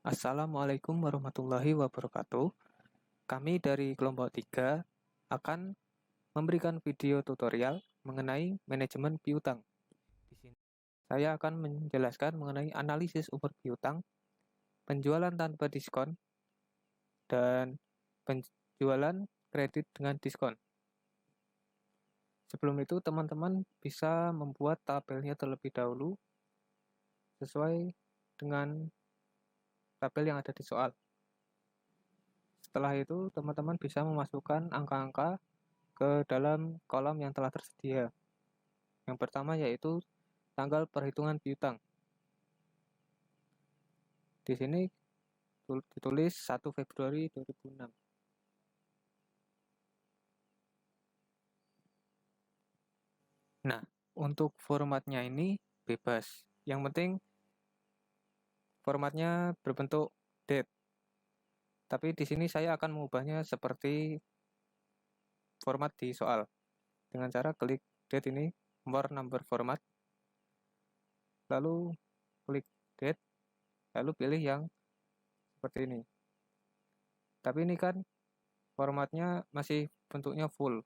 Assalamualaikum warahmatullahi wabarakatuh. Kami dari kelompok 3 akan memberikan video tutorial mengenai manajemen piutang. Di sini saya akan menjelaskan mengenai analisis umur piutang, penjualan tanpa diskon, dan penjualan kredit dengan diskon. Sebelum itu, teman-teman bisa membuat tabelnya terlebih dahulu sesuai dengan tabel yang ada di soal. Setelah itu, teman-teman bisa memasukkan angka-angka ke dalam kolom yang telah tersedia. Yang pertama yaitu tanggal perhitungan piutang. Di sini ditulis 1 Februari 2006. Nah, untuk formatnya ini bebas. Yang penting formatnya berbentuk date. Tapi di sini saya akan mengubahnya seperti format di soal. Dengan cara klik date ini, more number format, lalu klik date, lalu pilih yang seperti ini. Tapi ini kan formatnya masih bentuknya full.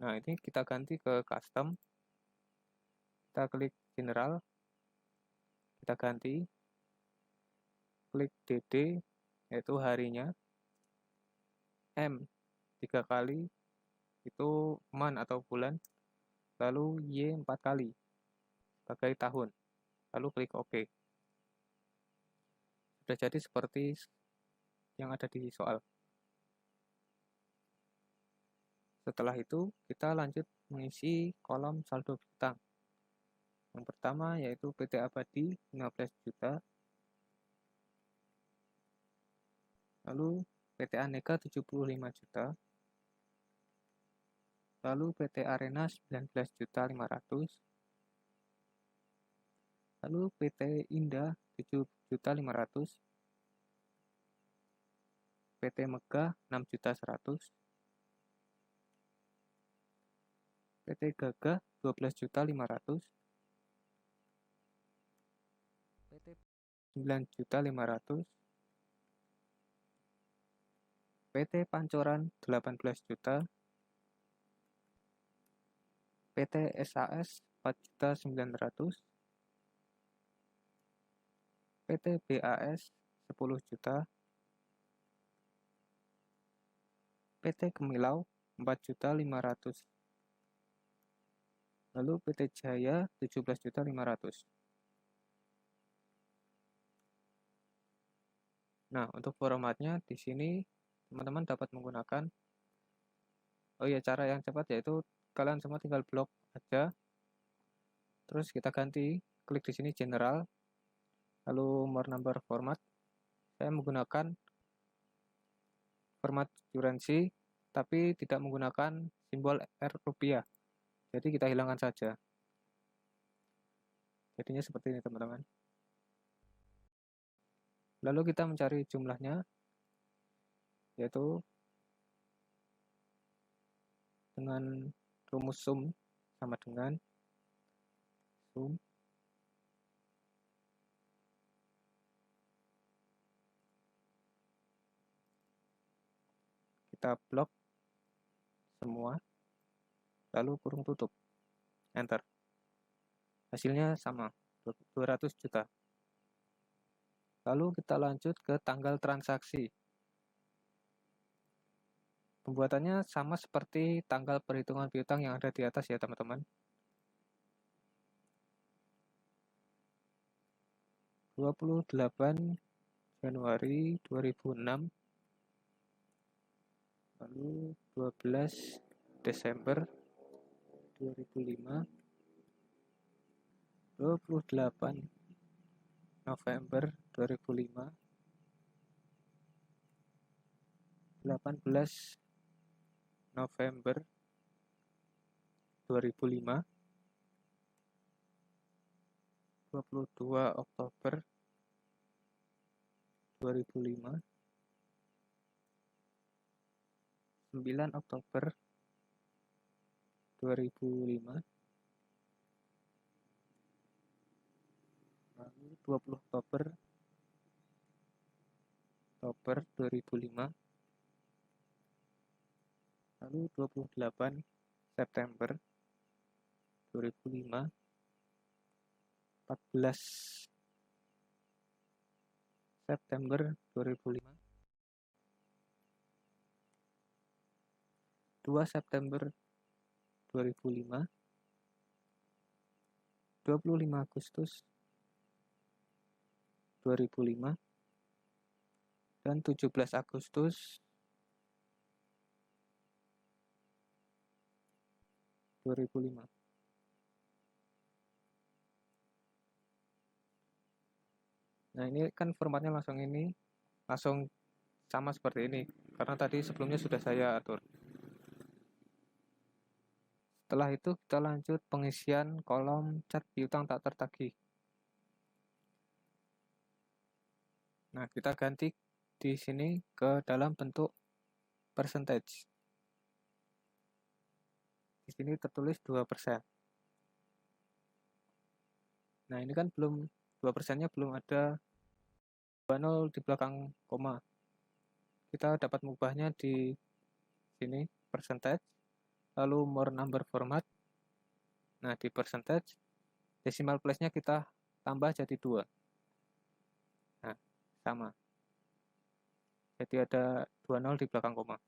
Nah, ini kita ganti ke custom. Kita klik general, kita ganti, klik DD, yaitu harinya, M 3 kali, itu month atau bulan, lalu Y 4 kali, sebagai tahun, lalu klik OK. Sudah jadi seperti yang ada di soal. Setelah itu, kita lanjut mengisi kolom saldo piutang. Yang pertama yaitu PT Abadi 15 juta, lalu PT Aneka 75 juta, lalu PT Arena 19.500.000, lalu PT Indah 7.500.000, PT Megah 6.100.000, PT Gagah 12.500.000, PT 9.500.000, PT Pancoran 18 juta, PT SAS 4.900.000, PT BAS 10 juta, PT Gemilau 4.500.000, lalu PT Jaya 17.500.000. Nah, untuk formatnya di sini teman-teman dapat menggunakan cara yang cepat yaitu kalian semua tinggal blok aja. Terus kita ganti, klik di sini general, lalu more number format. Saya menggunakan format currency tapi tidak menggunakan simbol R rupiah. Jadi kita hilangkan saja. Jadinya seperti ini, teman-teman. Lalu kita mencari jumlahnya, yaitu dengan rumus sum sama dengan sum kita blok semua, lalu kurung tutup, enter. Hasilnya sama, 200 juta. Lalu kita lanjut ke tanggal transaksi. Pembuatannya sama seperti tanggal perhitungan piutang yang ada di atas ya, teman-teman. 28 Januari 2006, lalu 12 Desember 2005, 28 November 2005, 18 November 2005, 22 Oktober 2005, 9 Oktober 2005, lalu 20 Oktober Oktober 2005, lalu 28 September 2005, 14 September 2005, 2 September 2005, 25 Agustus 2005, dan 17 Agustus 2005. Nah, ini kan formatnya langsung sama seperti ini, karena tadi sebelumnya sudah saya atur. Setelah itu kita lanjut pengisian kolom cat piutang tak tertagih. Nah, kita ganti di sini ke dalam bentuk percentage. Di sini tertulis 2%. Nah, ini kan belum 2%-nya belum ada 20 di belakang koma. Kita dapat mengubahnya di sini percentage, lalu more number format. Nah, di percentage decimal place-nya kita tambah jadi 2. Nah, sama. Jadi ada 20 di belakang koma.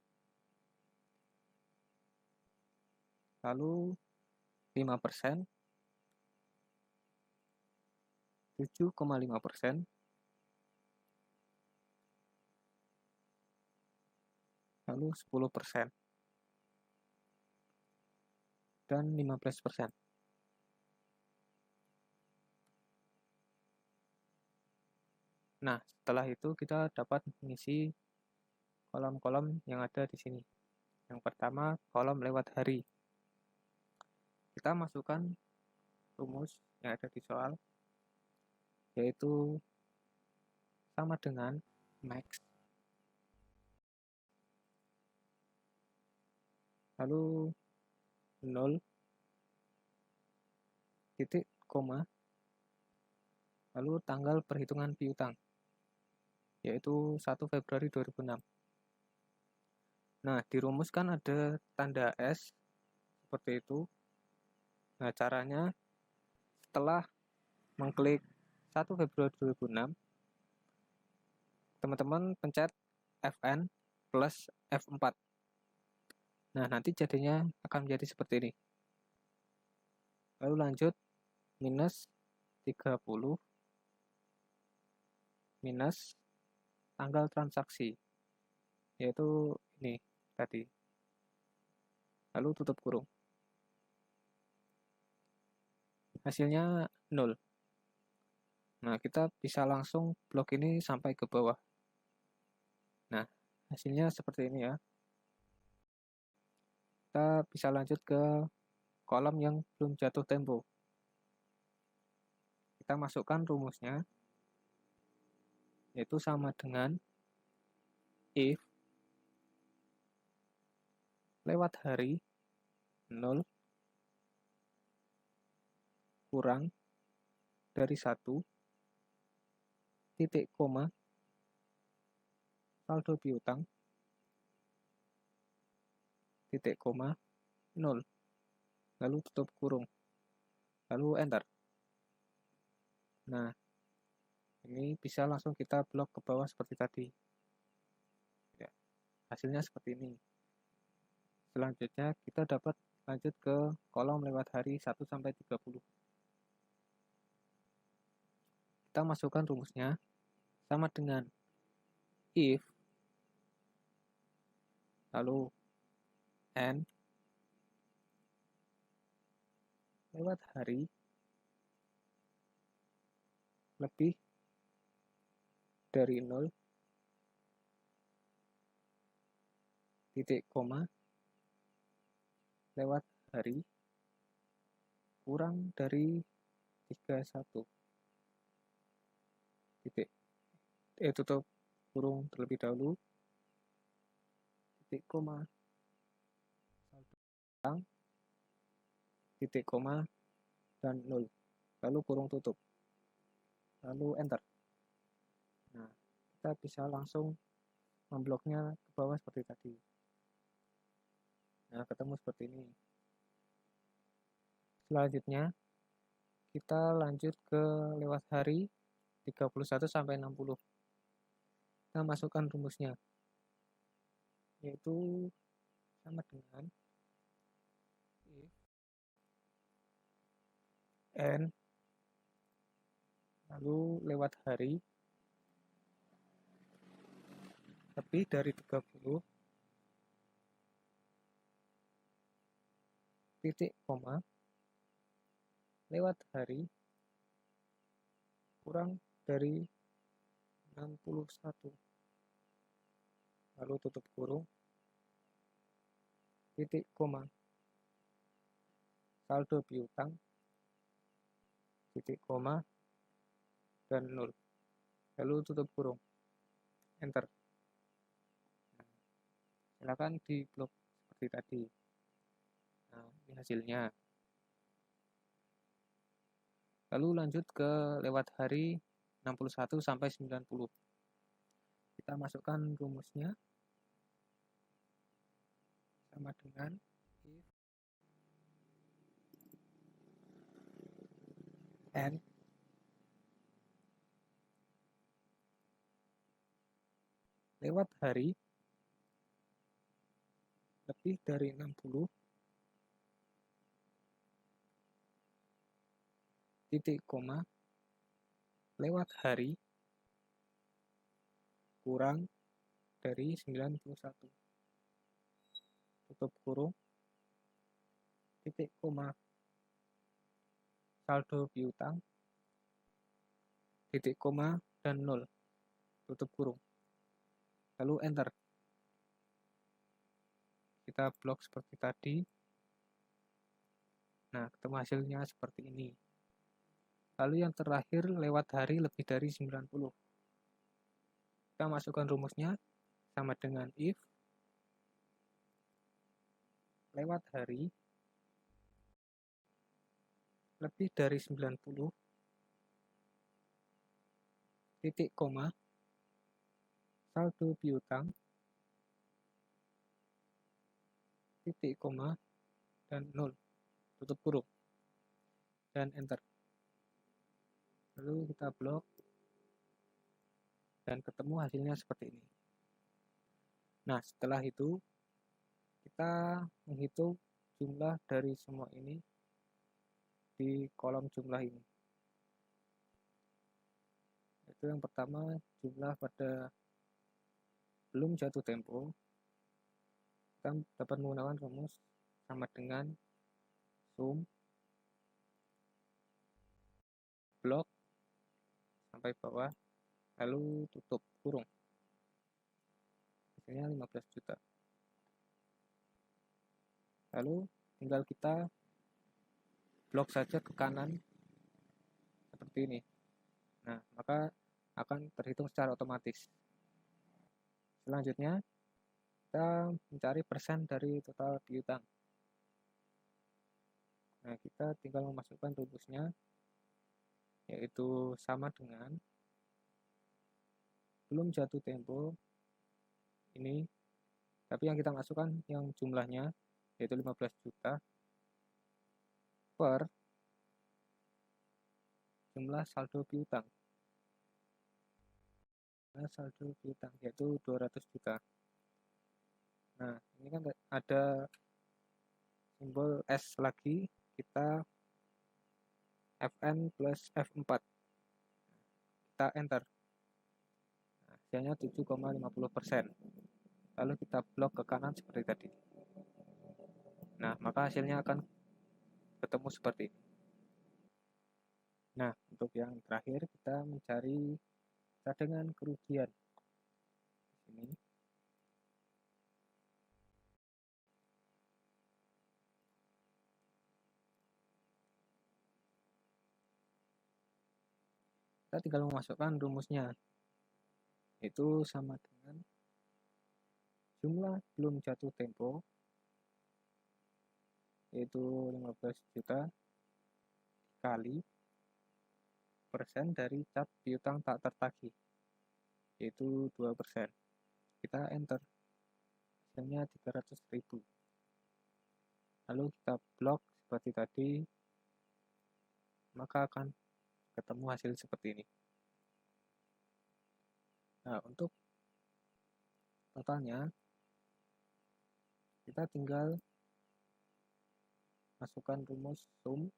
Lalu 5%, 7,5%, lalu 10%, dan 15%. Nah, setelah itu kita dapat mengisi kolom-kolom yang ada di sini. Yang pertama, kolom lewat hari. Kita masukkan rumus yang ada di soal, yaitu sama dengan max, lalu 0, titik, koma, lalu tanggal perhitungan piutang, yaitu 1 Februari 2006. Nah, dirumuskan ada tanda S, seperti itu. Nah, caranya setelah mengklik 1 Februari 2006, teman-teman pencet Fn plus F4. Nah, nanti jadinya akan menjadi seperti ini. Lalu lanjut, minus 30, minus tanggal transaksi, yaitu ini tadi. Lalu tutup kurung. Hasilnya 0. Nah, kita bisa langsung blok ini sampai ke bawah. Nah, hasilnya seperti ini ya. Kita bisa lanjut ke kolom yang belum jatuh tempo. Kita masukkan rumusnya, yaitu sama dengan if lewat hari 0 kurang dari 1, titik koma, saldo piutang, titik koma, 0. Lalu tutup kurung. Lalu enter. Nah, ini bisa langsung kita blok ke bawah seperti tadi. Ya, hasilnya seperti ini. Selanjutnya kita dapat lanjut ke kolom lewat hari 1 sampai 30. Kita masukkan rumusnya sama dengan if, lalu n lewat hari lebih dari 0, titik koma, lewat hari kurang dari 31, titik, tutup kurung terlebih dahulu, titik koma, saldo, titik koma, dan 0. Lalu kurung tutup. Lalu enter. Nah, kita bisa langsung membloknya ke bawah seperti tadi. Nah, ketemu seperti ini. Selanjutnya kita lanjut ke lewat hari 31 sampai 60. Kita masukkan rumusnya, yaitu sama dengan if n lalu lewat hari lebih dari 30 titik koma lewat hari kurang dari 61 lalu tutup kurung titik koma saldo piutang titik koma dan 0 lalu tutup kurung enter. Silakan di blok seperti tadi. Nah, ini hasilnya. Lalu lanjut ke lewat hari 61 sampai 90. Kita masukkan rumusnya sama dengan if n lewat hari lebih dari 60 titik koma lewat hari kurang dari 91 tutup kurung titik koma saldo piutang titik koma dan 0 tutup kurung lalu enter. Kita blok seperti tadi. Nah, ketemu hasilnya seperti ini. Lalu yang terakhir lewat hari lebih dari 90. Kita masukkan rumusnya sama dengan if lewat hari lebih dari 90 titik koma saldo piutang titik koma dan 0 tutup kurung dan enter. Lalu kita blok dan ketemu hasilnya seperti ini. Nah, setelah itu kita menghitung jumlah dari semua ini di kolom jumlah ini. Itu yang pertama, jumlah pada belum jatuh tempo. Kita dapat menggunakan rumus sama dengan sum blok sampai bawah lalu tutup kurung, hasilnya 15 juta. Lalu tinggal kita blok saja ke kanan seperti ini. Nah, maka akan terhitung secara otomatis. Selanjutnya kita mencari persen dari total piutang. Nah, kita tinggal memasukkan rumusnya, yaitu sama dengan belum jatuh tempo ini, tapi yang kita masukkan yang jumlahnya yaitu 15 juta per jumlah saldo piutang. Nah, saldo piutang yaitu 200 juta. Nah, ini kan ada simbol S lagi, kita Fn plus F4. Kita enter. Nah, hasilnya 7,50%. Lalu kita blok ke kanan seperti tadi. Nah, maka hasilnya akan ketemu seperti ini. Nah, untuk yang terakhir kita mencari cadangan kerugian. Ini. Kita tinggal memasukkan rumusnya, yaitu sama dengan jumlah belum jatuh tempo, yaitu 15 juta kali persen dari cap piutang tak tertagih, yaitu 2%. kita enter, hasilnya 300.000. Lalu kita blok seperti tadi, maka akan ketemu hasil seperti ini. Nah, untuk totalnya kita tinggal masukkan rumus sum,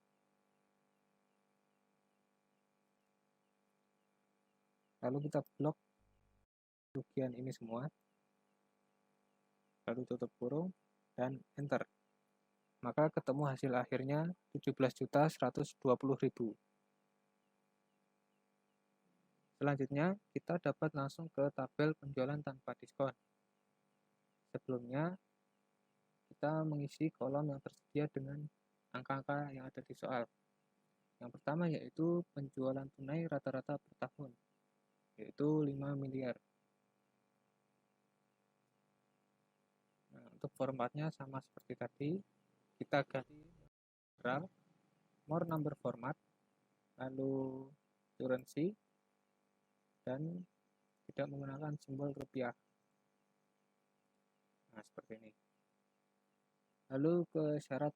lalu kita blok kerugian ini semua, lalu tutup kurung dan enter, maka ketemu hasil akhirnya 17.120.000. Selanjutnya kita dapat langsung ke tabel penjualan tanpa diskon. Sebelumnya kita mengisi kolom yang tersedia dengan angka-angka yang ada di soal. Yang pertama yaitu penjualan tunai rata-rata per tahun, yaitu 5 miliar. Nah, untuk formatnya sama seperti tadi, kita ganti general, more number format, lalu currency, dan tidak menggunakan simbol rupiah. Nah, seperti ini. Lalu ke syarat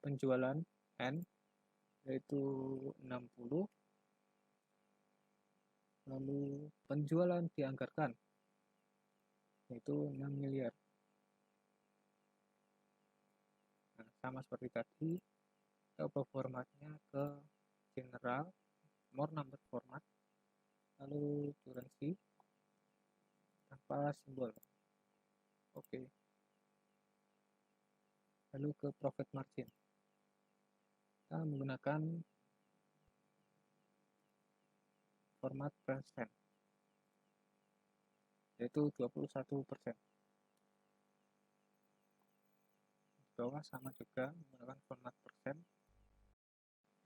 penjualan N, yaitu 60. Lalu penjualan dianggarkan, yaitu 6 miliar. Nah, sama seperti tadi, kita ubah formatnya ke general, more number format, lalu currency, tanpa simbol. Oke. Lalu ke profit margin. Kita menggunakan format persen, yaitu 21%. Di bawah sama juga menggunakan format persen,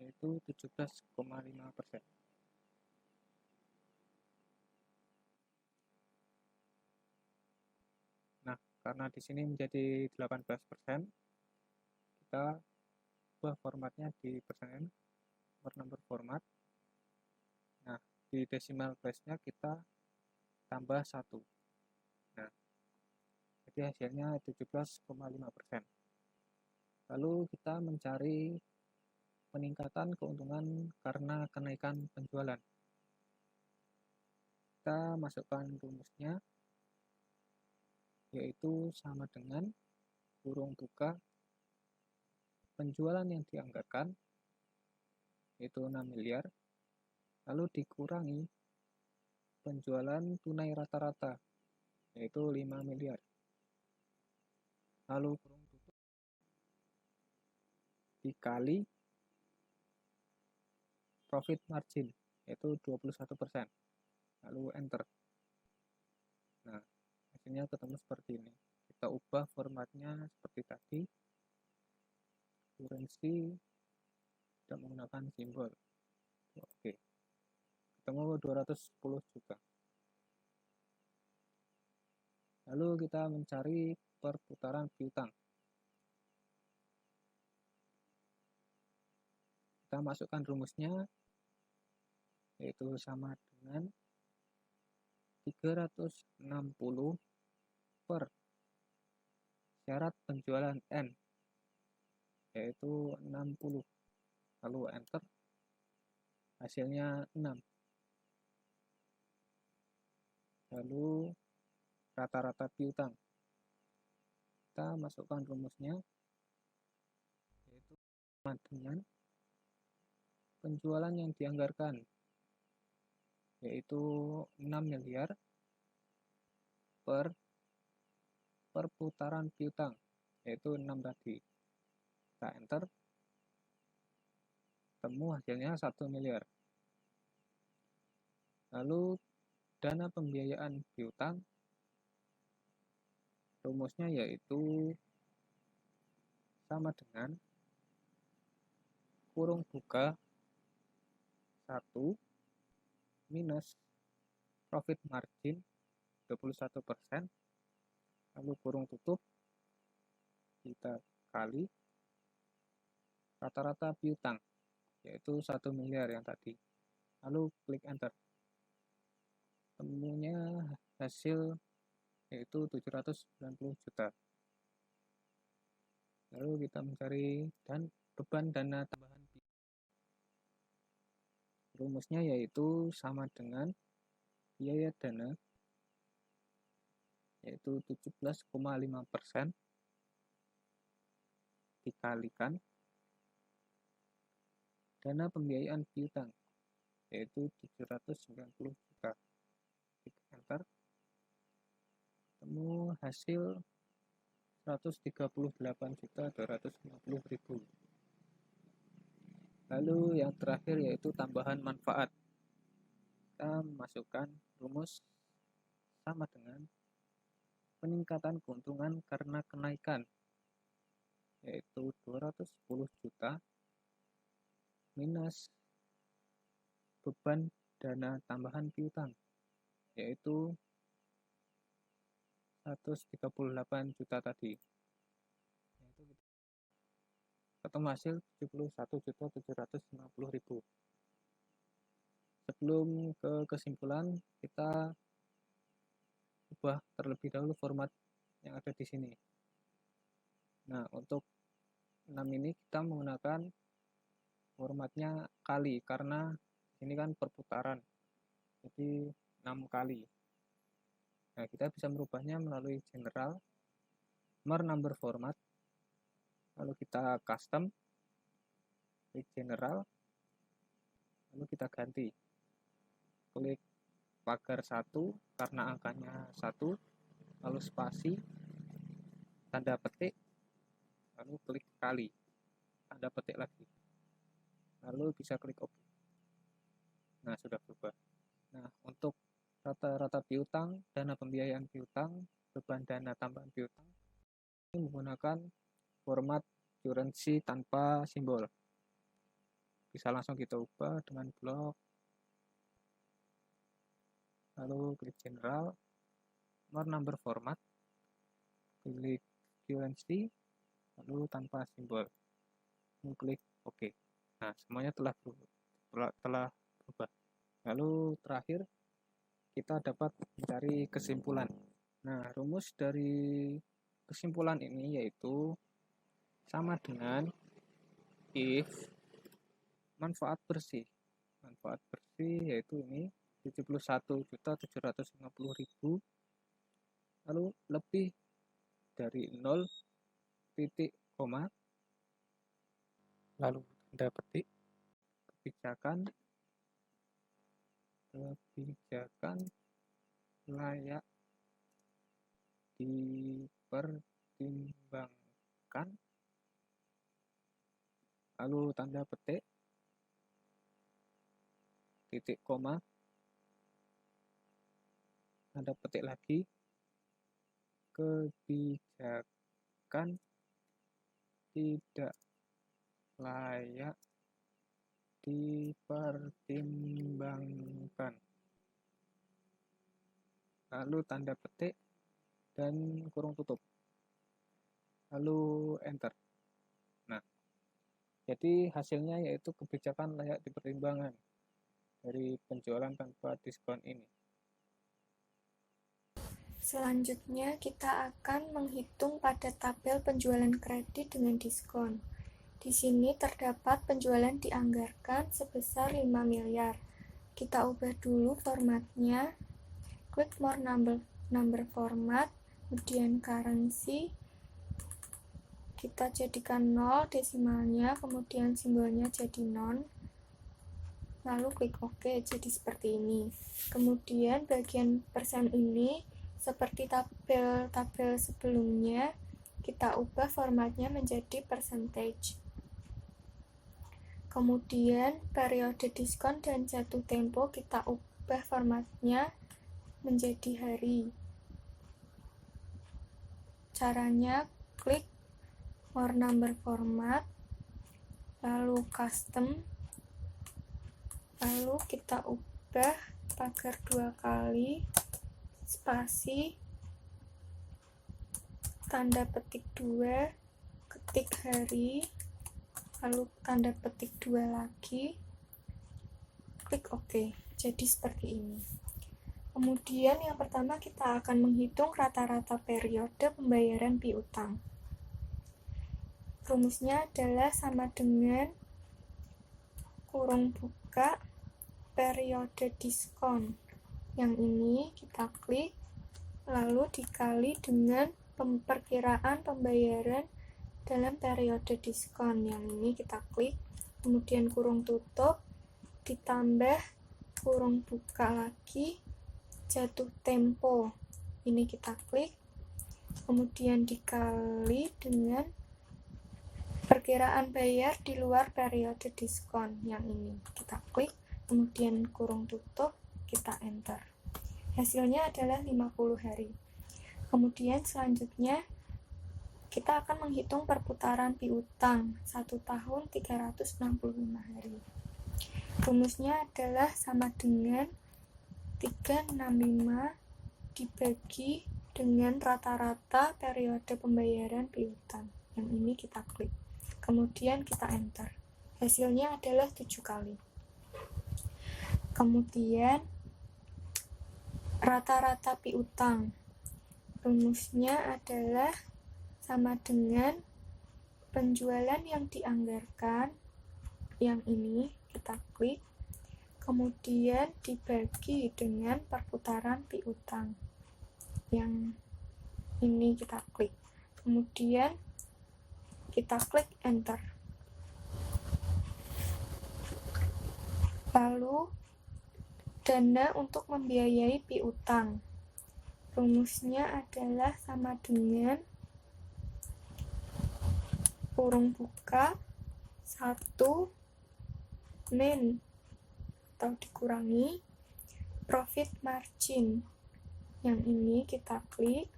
yaitu 17,5%. Nah, karena di sini menjadi 18%, kita ubah formatnya di persen, number format. Nah, di decimal place-nya kita tambah 1. Nah, jadi hasilnya 17,5%. Lalu kita mencari peningkatan keuntungan karena kenaikan penjualan. Kita masukkan rumusnya, yaitu sama dengan kurung buka penjualan yang dianggarkan, yaitu 6 miliar, lalu dikurangi penjualan tunai rata-rata, yaitu 5 miliar. Lalu kurung tutup dikali profit margin, yaitu 21%. Lalu enter. Nah, hasilnya ketemu seperti ini. Kita ubah formatnya seperti tadi. Currency tidak menggunakan simbol. Oke. Ketemu 210 juta. Lalu kita mencari perputaran piutang. Kita masukkan rumusnya, yaitu sama dengan 360 per syarat penjualan N, yaitu 60. Lalu enter, hasilnya 6. Lalu rata-rata piutang, kita masukkan rumusnya, yaitu sama dengan penjualan yang dianggarkan, yaitu 6 miliar per perputaran piutang, yaitu 6 tadi. Kita enter, temu hasilnya 1 miliar. Lalu dana pembiayaan piutang, rumusnya yaitu sama dengan kurung buka 1 minus profit margin 21%, lalu kurung tutup, kita kali rata-rata piutang, yaitu 1 miliar yang tadi. Lalu klik enter. Temunya hasil yaitu 790 juta. Lalu kita mencari beban dana tambahan. Rumusnya yaitu sama dengan biaya dana, yaitu 17,5% dikalikan dana pembiayaan piutang, yaitu 790 juta. Klik enter, ketemu hasil 138.250.000. Lalu yang terakhir yaitu tambahan manfaat. Kita masukkan rumus sama dengan peningkatan keuntungan karena kenaikan, yaitu 210 juta minus beban dana tambahan piutang, yaitu 138 juta tadi. Ketemu hasil 71.750.000. Sebelum ke kesimpulan, kita ubah terlebih dahulu format yang ada di sini. Nah, untuk 6 ini kita menggunakan formatnya kali, karena ini kan perputaran, jadi 6 kali. Nah, kita bisa merubahnya melalui general, more number format, lalu kita custom, klik general, lalu kita ganti, klik pagar 1 karena angkanya 1, lalu spasi, tanda petik, lalu klik kali, tanda petik lagi, lalu bisa klik OK. Nah, sudah berubah. Nah, untuk rata-rata piutang, dana pembiayaan piutang, beban dana tambahan piutang, ini menggunakan format currency tanpa simbol. Bisa langsung kita ubah dengan blok, lalu klik general, more number format, klik currency, lalu tanpa simbol, lalu klik OK. Nah, semuanya telah berubah. Lalu terakhir kita dapat mencari kesimpulan. Nah, rumus dari kesimpulan ini yaitu sama dengan if manfaat bersih. Manfaat bersih yaitu ini 71.750.000, lalu lebih dari 0 titik koma, lalu tanda petik, kebijakan layak dipertimbangkan, lalu tanda petik, titik koma, tanda petik lagi, kebijakan tidak layak dipertimbangkan, lalu tanda petik dan kurung tutup, lalu enter. Nah, jadi hasilnya yaitu kebijakan layak dipertimbangkan dari penjualan tanpa diskon ini. Selanjutnya kita akan menghitung pada tabel penjualan kredit dengan diskon. Di sini terdapat penjualan dianggarkan sebesar 5 miliar. Kita ubah dulu formatnya. Klik more number format, kemudian currency. Kita jadikan 0 desimalnya, kemudian simbolnya jadi non. Lalu klik OK, jadi seperti ini. Kemudian bagian persen ini seperti tabel sebelumnya, kita ubah formatnya menjadi percentage. Kemudian periode diskon dan jatuh tempo kita ubah formatnya menjadi hari. Caranya klik more number format, lalu custom, lalu kita ubah pagar 2 kali, spasi, tanda petik 2, ketik hari, lalu tanda petik 2 lagi, klik OK. Jadi seperti ini. Kemudian yang pertama kita akan menghitung rata-rata periode pembayaran piutang. Rumusnya adalah sama dengan kurung buka periode diskon. Yang ini kita klik, lalu dikali dengan perkiraan pembayaran dalam periode diskon. Yang ini kita klik, kemudian kurung tutup, ditambah kurung buka lagi, jatuh tempo. Ini kita klik, kemudian dikali dengan perkiraan bayar di luar periode diskon. Yang ini kita klik, kemudian kurung tutup, kita enter. Hasilnya adalah 50 hari. Kemudian selanjutnya kita akan menghitung perputaran piutang 1 tahun 365 hari. Rumusnya adalah sama dengan 365 dibagi dengan rata-rata periode pembayaran piutang. Yang ini kita klik. Kemudian kita enter. Hasilnya adalah 7 kali. Kemudian rata-rata piutang. Rumusnya adalah sama dengan penjualan yang dianggarkan. Yang ini kita klik. Kemudian dibagi dengan perputaran piutang. Yang ini kita klik. Kemudian kita klik enter. Lalu dana untuk membiayai piutang. Rumusnya adalah sama dengan kurung buka 1 min atau dikurangi profit margin. Yang ini kita klik,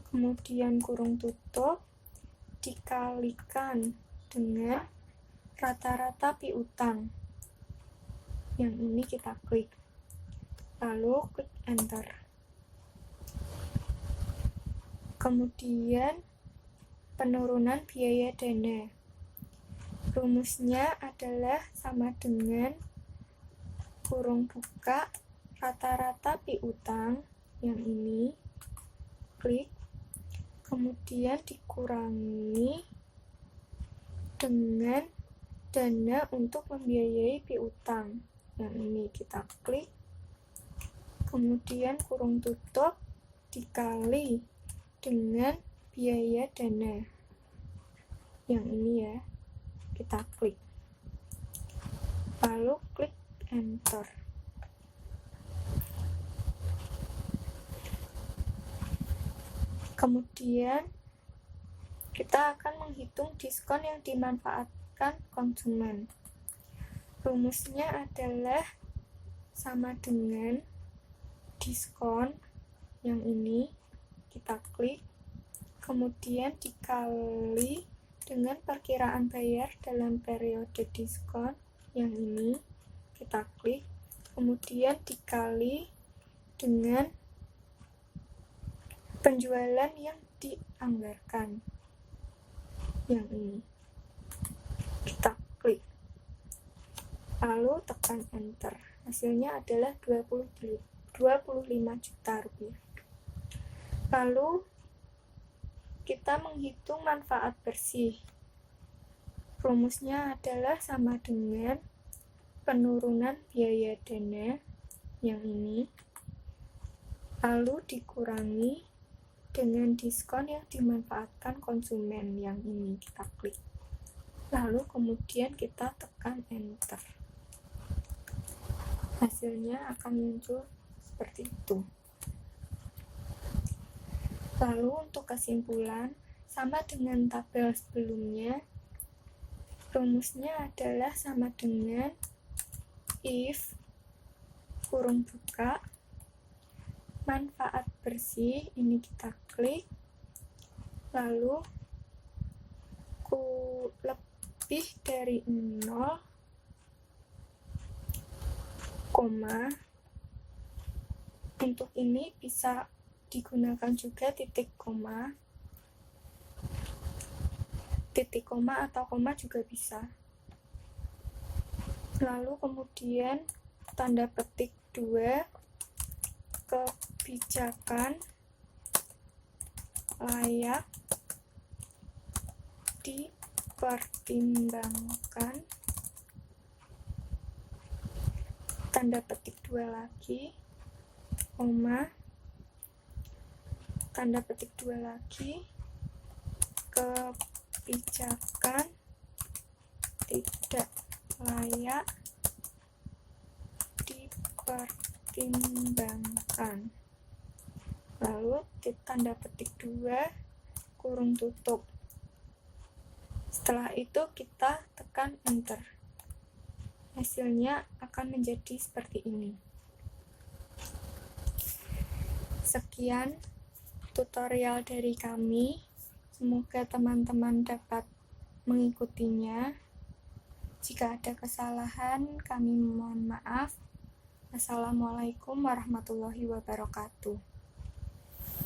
kemudian kurung tutup, dikalikan dengan rata-rata piutang. Yang ini kita klik, lalu klik enter. Kemudian penurunan biaya dana. Rumusnya adalah sama dengan kurung buka rata-rata piutang. Yang ini klik, kemudian dikurangi dengan dana untuk membiayai piutang. Yang ini kita klik, kemudian kurung tutup, dikali dengan biaya dana. Yang ini ya, kita klik, lalu klik enter. Kemudian kita akan menghitung diskon yang dimanfaatkan konsumen. Rumusnya adalah sama dengan diskon. Yang ini kita klik, kemudian dikali dengan perkiraan bayar dalam periode diskon. Yang ini kita klik, kemudian dikali dengan penjualan yang dianggarkan. Yang ini kita klik, lalu tekan enter. Hasilnya adalah 25 juta rupiah. Lalu kita menghitung manfaat bersih. Rumusnya adalah sama dengan penurunan biaya dana. Yang ini lalu dikurangi dengan diskon yang dimanfaatkan konsumen. Yang ini kita klik, lalu kemudian kita tekan enter. Hasilnya akan muncul seperti itu. Lalu untuk kesimpulan, sama dengan tabel sebelumnya, rumusnya adalah sama dengan if kurung buka manfaat bersih. Ini kita klik, lalu lebih dari 0, koma. Untuk ini bisa digunakan juga titik koma atau koma juga bisa. Lalu kemudian tanda petik 2, kebijakan layak dipertimbangkan, tanda petik 2 lagi, koma, tanda petik 2 lagi, kebijakan tidak layak dipertimbangkan. Lalu tanda petik 2 kurung tutup. Setelah itu kita tekan enter. Hasilnya akan menjadi seperti ini. Sekian tutorial dari kami. Semoga teman-teman dapat mengikutinya. Jika ada kesalahan, kami mohon maaf. Assalamualaikum warahmatullahi wabarakatuh.